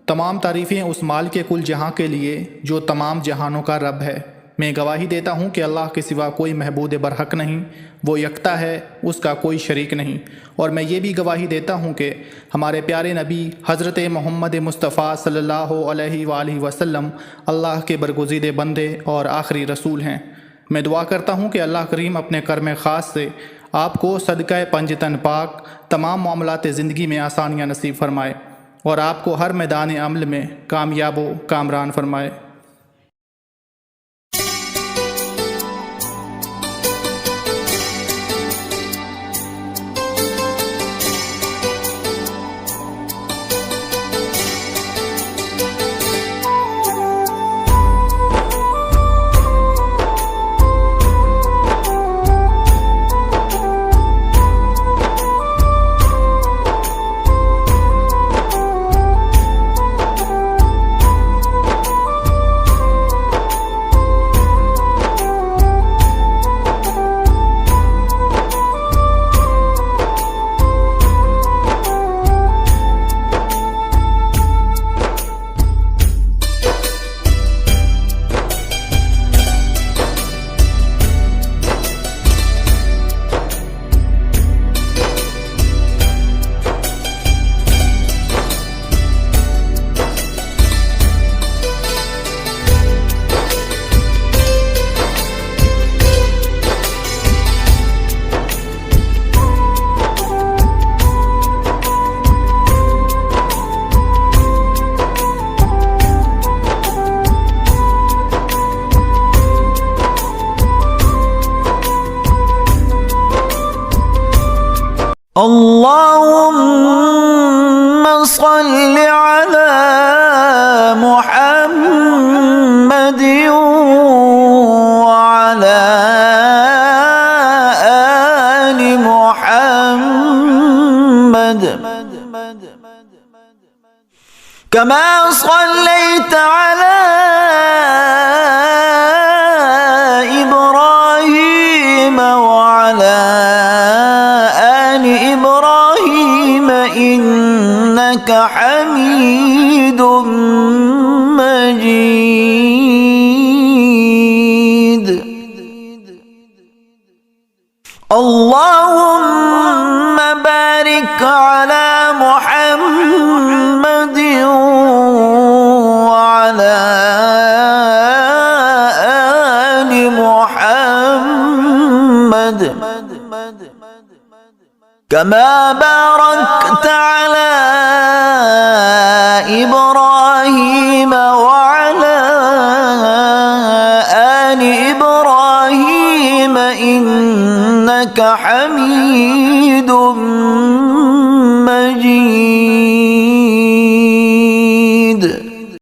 तमाम तारीफ़ें उस माल के कुल जहाँ के लिए जो तमाम जहानों का रब है। मैं गवाही देता हूँ कि अल्लाह के सिवा कोई महबूद बरहक नहीं, वो यकता है, उसका कोई शरीक नहीं। और मैं ये भी गवाही देता हूँ कि हमारे प्यारे नबी हज़रत मोहम्मद मुस्तफ़ा सल्लल्लाहु अलैहि वसल्लम अल्लाह के बरगुज़ीदे बंदे और आखिरी रसूल हैं। मैं दुआ करता हूँ कि अल्लाह करीम अपने कर्म ख़ास से आपको सदक़ा पंजतन पाक तमाम मामलात ज़िंदगी में आसानियाँ नसीब फरमाए और आपको हर मैदान अमल में कामयाब व कामरान फरमाए। اللهم صل على محمد وعلى آل محمد كما صليت على إبراهيم وعلى آل إبراهيم إنك حميد مجيد. اللهم بارك على محمد وعلى آل محمد كما باركت على إبراهيم وعلى آل إبراهيم إنك حميد